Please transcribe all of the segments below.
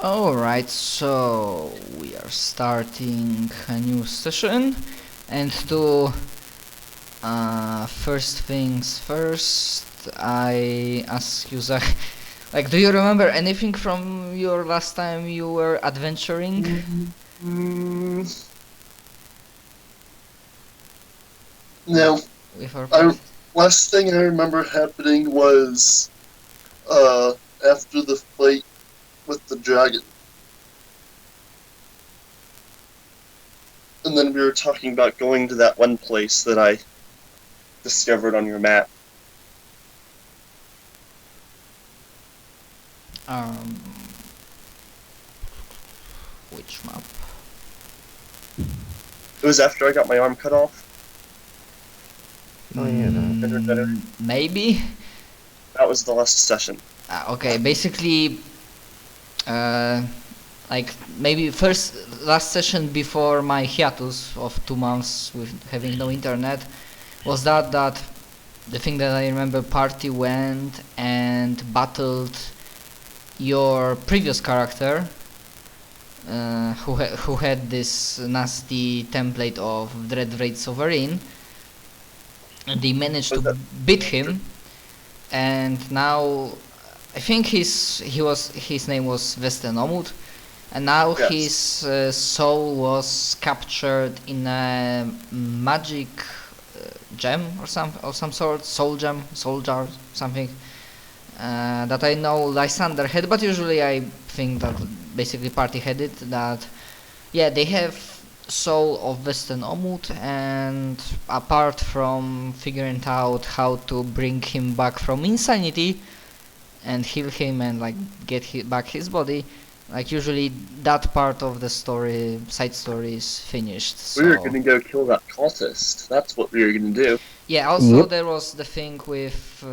Alright, so we are starting a new session, and to first things first, I ask you, Zach, like, do you remember anything from your last time you were adventuring? No, With our I last thing I remember happening was after the fight with the dragon. And then we were talking about going to that one place that I discovered on your map. um, which map? It was after I got my arm cut off. Oh, yeah, better. Maybe? That was the last session. Okay, basically, like maybe last session before my hiatus of 2 months with having no internet was that the thing that I remember, party went and battled your previous character, who had this nasty template of Dread Raid Sovereign, and they managed to beat him, and now I think his name was Vestenomut, and now Yes. his soul was captured in a magic gem or some sort, soul gem, soul jar, something that I know Lysander had, but usually I think that basically party had it. That yeah, they have soul of Vestenomut, and apart from figuring out how to bring him back from insanity and heal him and like get back his body, like usually that part of the story, side story, is finished. So We were gonna go kill that cultist. That's what we were gonna do. yeah, also Yep. there was the thing with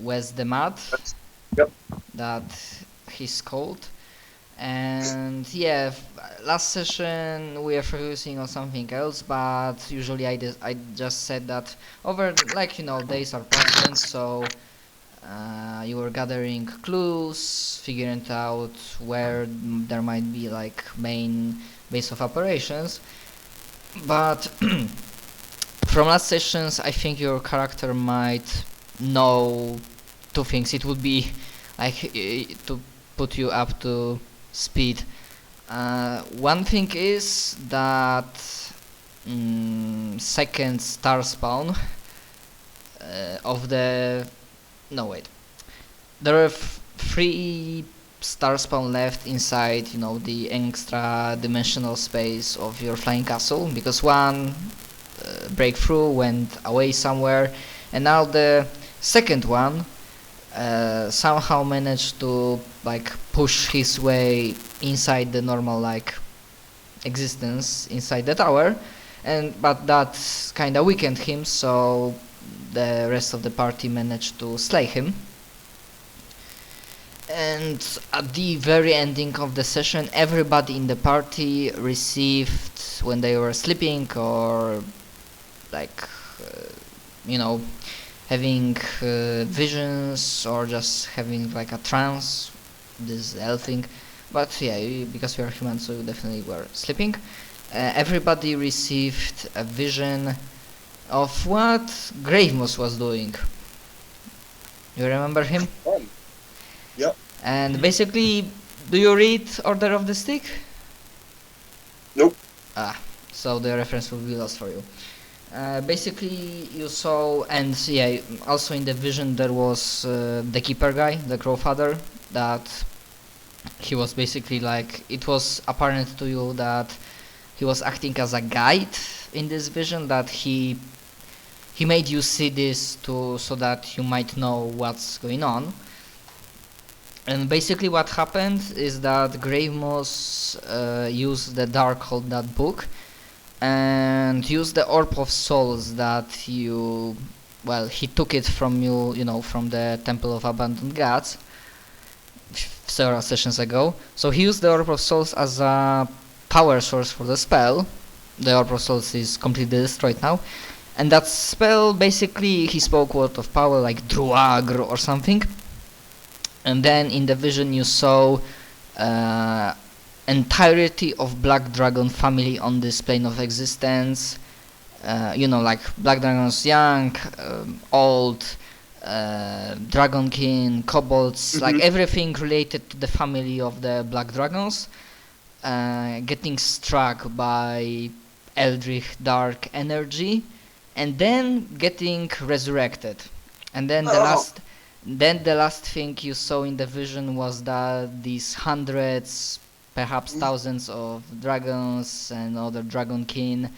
Wes the Mad, Yep. that he's called. And yeah, last session we are focusing on something else, but usually I just said that over, like, days are passing, so you were gathering clues, figuring out where there might be like main base of operations. But from last sessions, I think your character might know two things. It would be like to put you up to speed. One thing is that second star spawn of the no wait, there are 3 star spawn left inside the extra dimensional space of your flying castle, because one breakthrough went away somewhere, and now the second one somehow managed to like push his way inside the normal like existence inside the tower, but that kinda weakened him, so the rest of the party managed to slay him. And at the very ending of the session, everybody in the party received, when they were sleeping or like having visions, or just having like a trance, this L thing, but yeah, because we are human, so definitely were sleeping. Everybody received a vision of what Gravemoss was doing. You remember him? Yep. And basically, do you read Order of the Stick? Nope. So the reference will be lost for you. Basically, you saw, and yeah, also in the vision there was the keeper guy, the Crowfather, that he was basically like, it was apparent to you that he was acting as a guide in this vision, that he made you see this so that you might know what's going on. And basically what happened is that Gravemoss used the Darkhold, that book, and used the Orb of Souls that he took it from you, from the Temple of Abandoned Gods several sessions ago. So he used the Orb of Souls as a power source for the spell. The Orb of Souls is completely destroyed now, and that spell, basically, he spoke word of power like Druagr or something, And then in the vision you saw entirety of Black Dragon family on this plane of existence. Like Black Dragons young, old, Dragon King, kobolds, like everything related to the family of the Black Dragons, getting struck by Eldritch dark energy, and then getting resurrected. And then the last thing you saw in the vision was that these hundreds, perhaps thousands of dragons and other Dragon King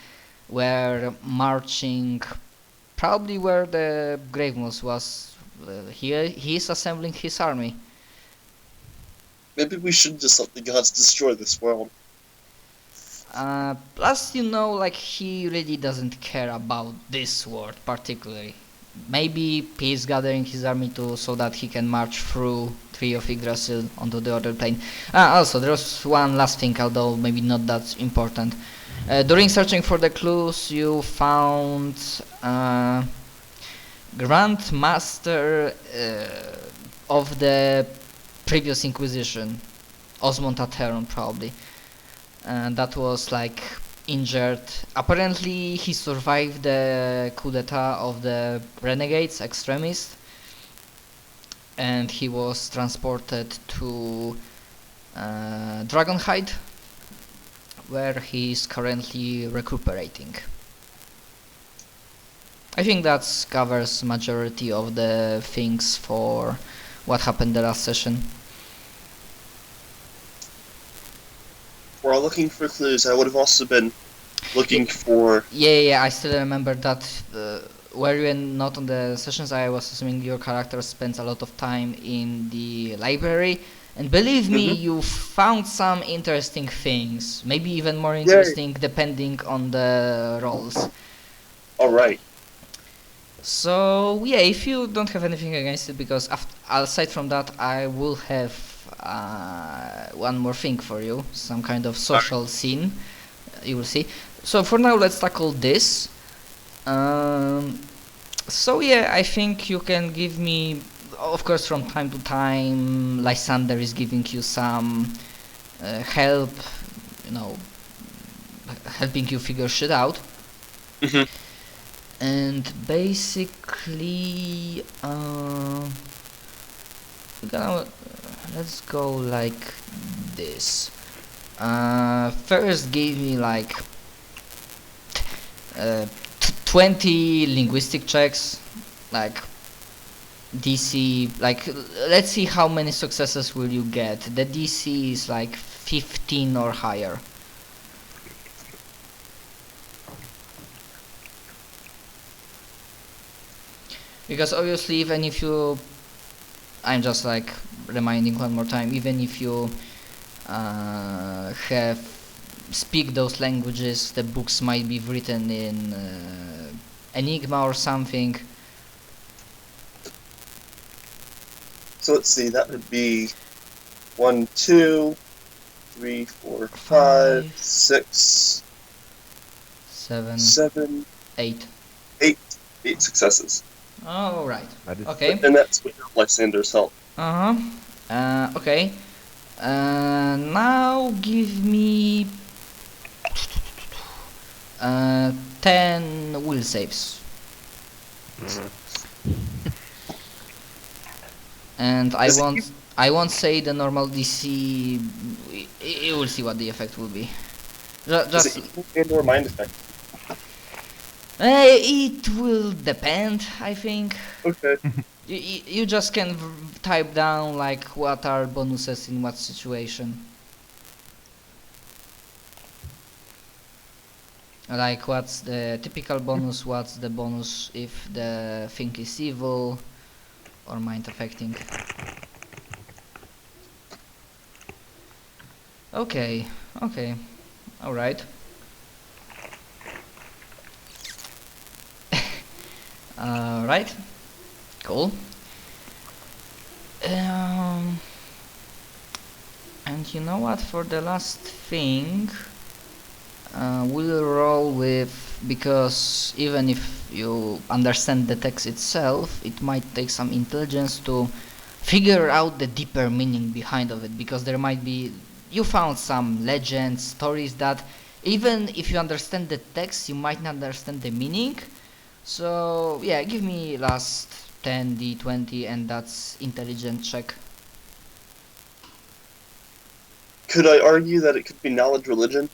were marching probably where the Gravemoss was. He is assembling his army. Maybe we should just let the gods destroy this world. Plus, like he really doesn't care about this world particularly. Maybe he's gathering his army so that he can march through Tree of Yggdrasil onto the other plane. Also, there was one last thing, although maybe not that important. During searching for the clues, you found Grand Master of the previous Inquisition, Osmond Atheron probably. That was like injured. Apparently he survived the coup d'etat of the renegades, extremists, and he was transported to Dragonhide, where he is currently recuperating. I think that covers majority of the things for what happened the last session. While looking for clues, I would have also been looking for... Yeah, I still remember that. Were you not on the sessions? I was assuming your character spends a lot of time in the library. And believe me, you found some interesting things. Maybe even more interesting depending on the roles. Alright. So, yeah, if you don't have anything against it, because aside from that, I will have one more thing for you. Some kind of social scene. You will see. So, for now, let's tackle this. So, yeah, I think you can give me... Of course, from time to time, Lysander is giving you some help, helping you figure shit out. And basically, let's go like this. First, give me like 20 linguistic checks, like DC, like let's see how many successes will you get. The DC is like 15 or higher. Because obviously, even if you, I'm just like reminding one more time, even if you speak those languages, the books might be written in Enigma or something. So let's see, that would be 1, 2, 3, 4, 5, 6, 7, 8. 8 successes. Oh, right. Okay. And that's without Lysander's help. Okay. Now give me 10 will saves. And I won't say the normal DC. You will see what the effect will be. Just and/or mind effect. It will depend, I think. Okay. You just can type down like what are bonuses in what situation. Like what's the typical bonus, what's the bonus if the thing is evil or mind affecting. Okay, alright. Alright, cool. And you know what, for the last thing, we'll roll with, because even if you understand the text itself, it might take some intelligence to figure out the deeper meaning behind of it, because there might be, you found some legends, stories that even if you understand the text, you might not understand the meaning. So yeah, give me last 10 d20, and that's intelligent check. Could I argue that it could be knowledge religion?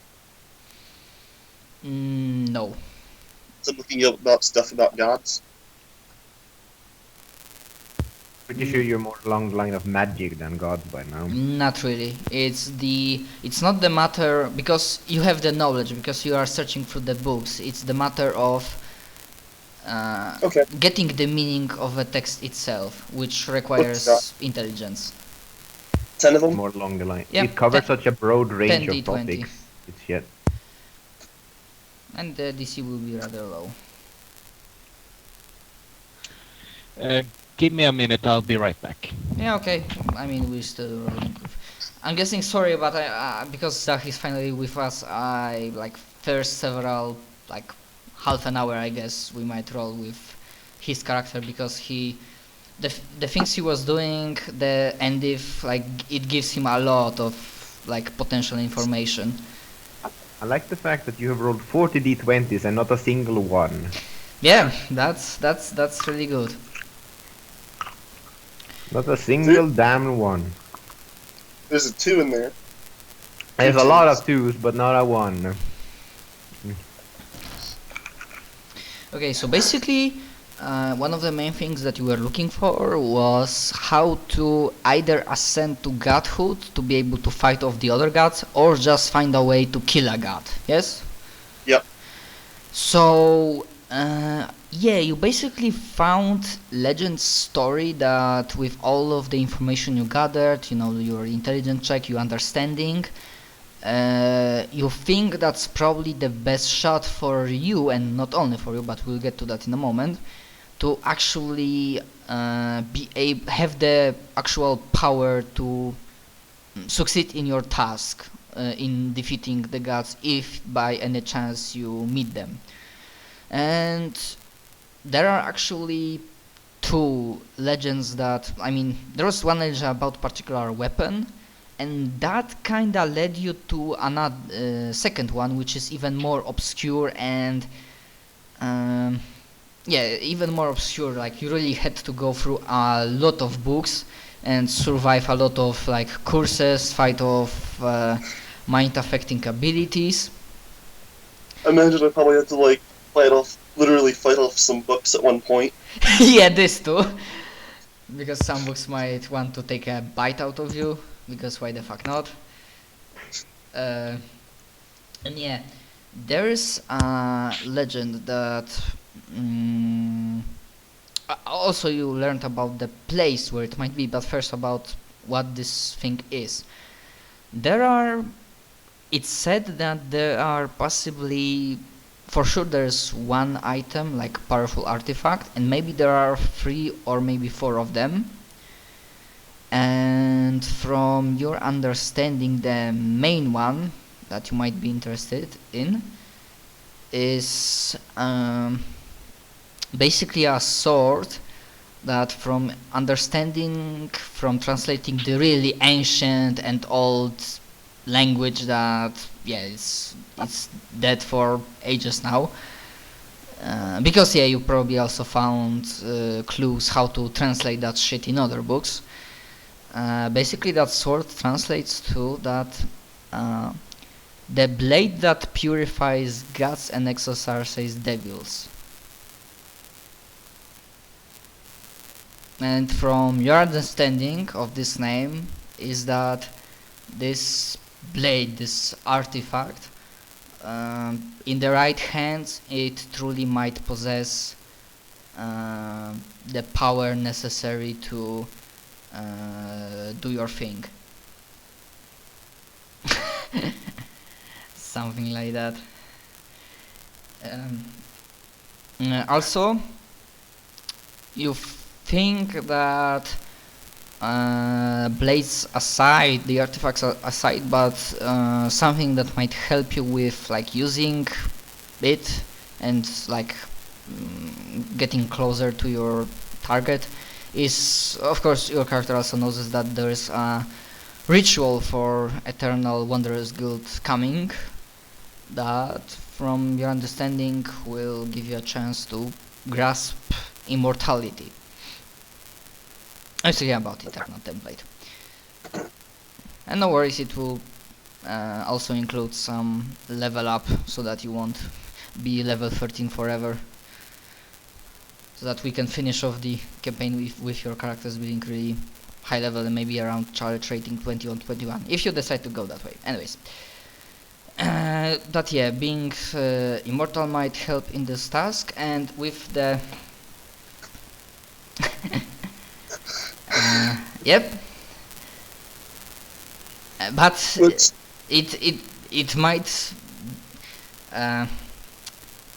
No. So I'm looking up about stuff about gods. Pretty sure you're more along the line of magic than gods by now. Not really. It's not the matter, because you have the knowledge, because you are searching through the books. It's the matter of Okay. getting the meaning of a text itself, which requires intelligence. 10 of them? More along the line. Yeah, It covers 10 such a broad range 10 of d20. topics. It's yet. And the DC will be rather low. Give me a minute, I'll be right back. Yeah, okay. I mean, we're still rolling. I'm guessing, sorry, but because Zach is finally with us, I like first several, like half an hour, I guess we might roll with his character, because the things he was doing, the end if like it gives him a lot of like potential information. I like the fact that you have rolled 40 d20s and not a single one. Yeah, that's really good. Not a single damn one. There's a 2 in there. There's a lot of 2s, but not a 1. Okay, so basically, one of the main things that you were looking for was how to either ascend to godhood to be able to fight off the other gods, or just find a way to kill a god. Yes? Yep. So, yeah, you basically found Legend's story that with all of the information you gathered, you know, your intelligence check, your understanding, you think that's probably the best shot for you, and not only for you, but we'll get to that in a moment, to actually have the actual power to succeed in your task in defeating the gods, if by any chance you meet them. And there are actually two legends that, I mean, there was one legend about particular weapon, and that kinda led you to another second one, which is even more obscure and yeah, even more obscure. Like, you really had to go through a lot of books and survive a lot of like curses, fight off mind affecting abilities. I imagine I probably had to like literally fight off some books at one point. Yeah, this too. Because some books might want to take a bite out of you, because why the fuck not? And yeah, there is a legend that also you learned about the place where it might be, but first about what this thing is. It's said that there are possibly, for sure there's one item, like powerful artifact, and maybe there are 3 or maybe 4 of them. And from your understanding, the main one that you might be interested in is basically a sword that, from understanding, from translating the really ancient and old language that, yeah, it's dead for ages now, because yeah, you probably also found clues how to translate that shit in other books. Basically that sword translates to that the blade that purifies gods and exorcises devils. And from your understanding of this name is that this blade, this artifact, in the right hands, it truly might possess the power necessary to do your thing. Something like that. Also, you think that blades aside, the artifacts aside, but something that might help you with like using it and like getting closer to your target is, of course, your character also knows that there is a ritual for Eternal Wanderers Guild coming, that, from your understanding, will give you a chance to grasp immortality. I'm speaking about Eternal template. And no worries, it will also include some level up so that you won't be level 13 forever. So that we can finish off the campaign with your characters being really high level and maybe around challenge rating 20 or 21, if you decide to go that way. Anyways. But yeah, being immortal might help in this task, and with the yep. But it might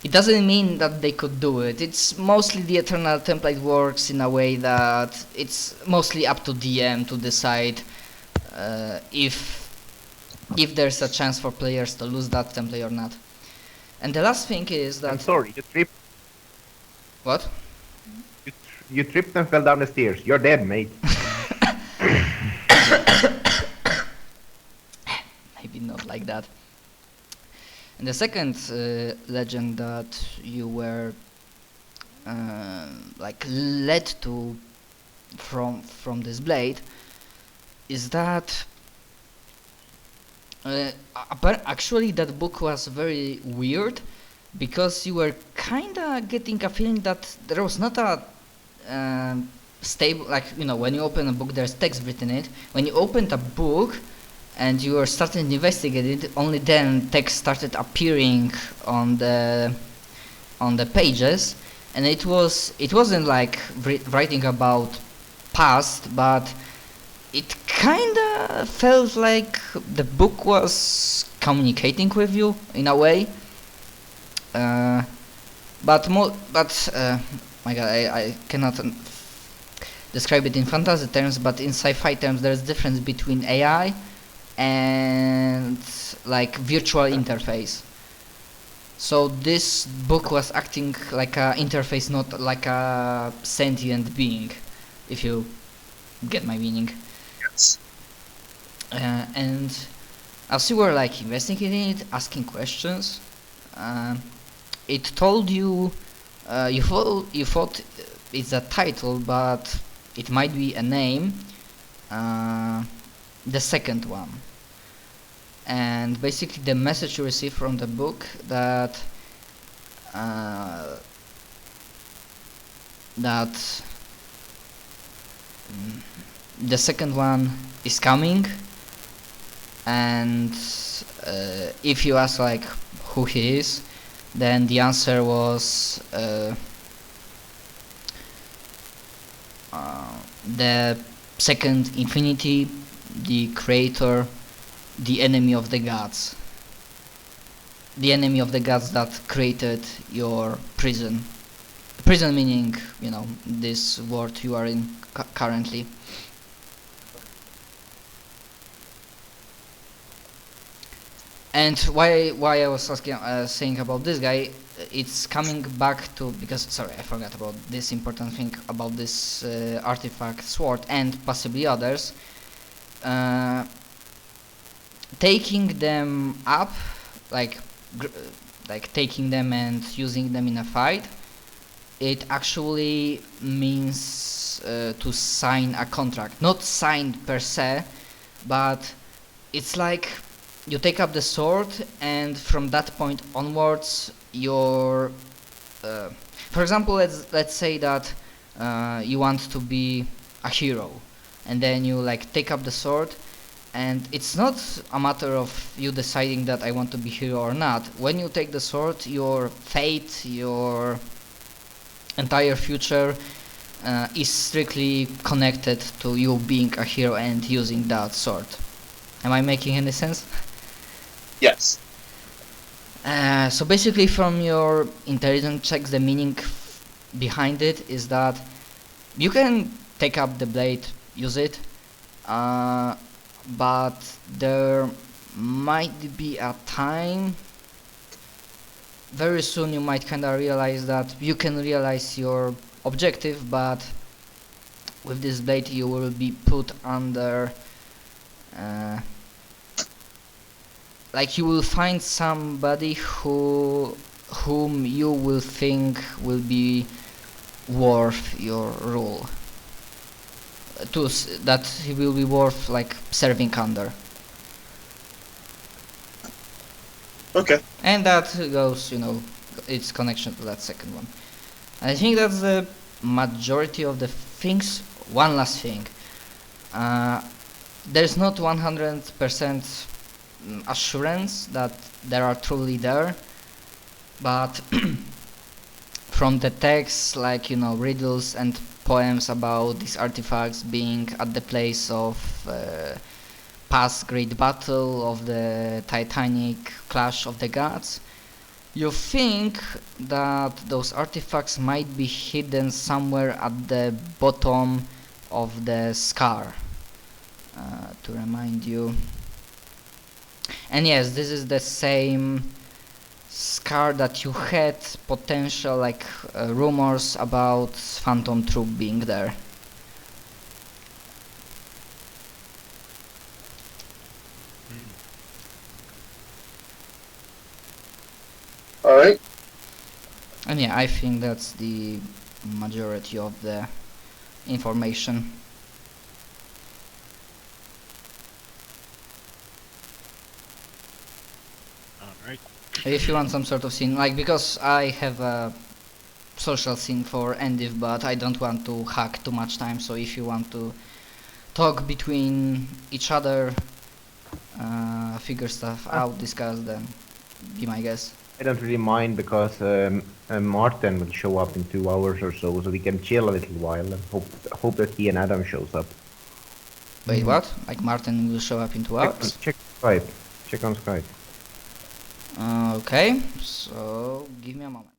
it doesn't mean that they could do it. It's mostly the Eternal template works in a way that it's mostly up to DM to decide if there's a chance for players to lose that template or not. And the last thing is that... I'm sorry, you tripped. What? You tripped and fell down the stairs. You're dead, mate. Maybe not like that. And the second legend that you were like led to from this blade is that actually that book was very weird, because you were kinda getting a feeling that there was not a stable, like, you know, when you open a book there's text written in it. When you opened a book and you were starting to investigate it, only then text started appearing on the pages, and it wasn't like writing about past, but it kinda felt like the book was communicating with you in a way. But my god, I cannot describe it in fantasy terms, but in sci-fi terms there's difference between AI and like virtual interface. So this book was acting like a interface, not like a sentient being, if you get my meaning. Yes. And as you were like investigating it, asking questions, it told you, you thought it's a title, but it might be a name, the second one. And basically the message you receive from the book that the second one is coming, and if you ask like who he is, then the answer was the second infinity, the creator, the enemy of the gods. The enemy of the gods that created your prison. Prison meaning, you know, this world you are in currently. And why I was asking, saying about this guy, it's coming back to, because, sorry, I forgot about this important thing about this artifact sword and possibly others. Taking them up, like taking them and using them in a fight, it actually means to sign a contract. Not signed per se, but it's like you take up the sword, and from that point onwards, your for example, let's say that you want to be a hero, and then you like take up the sword, and it's not a matter of you deciding that I want to be hero or not. When you take the sword, your fate, your entire future is strictly connected to you being a hero and using that sword. Am I making any sense? Yes. So basically, from your intelligence checks, the meaning behind it is that you can take up the blade, use it, but there might be a time very soon you might kinda realize that you can realize your objective, but with this blade you will be put under like you will find somebody whom you will think will be worth your rule, that he will be worth like serving under. Okay. And that goes, its connection to that second one. I think that's the majority of the things. One last thing. There's not 100% assurance that they are truly there, but from the texts, like, riddles and poems about these artifacts being at the place of past great battle of the Titanic clash of the gods, you think that those artifacts might be hidden somewhere at the bottom of the scar. To remind you, and yes, this is the same scar that you had potential like rumors about Phantom Troop being there. Alright. And yeah, I think that's the majority of the information. Alright. If you want some sort of scene, like, because I have a social scene for Endiv, but I don't want to hack too much time, so if you want to talk between each other, figure stuff out, discuss, then be my guest. I don't really mind because Martin will show up in 2 hours or so we can chill a little while and hope that he and Adam shows up. Wait, what? Like Martin will show up in 2 hours? Check Skype. Check on Skype. Okay, so give me a moment.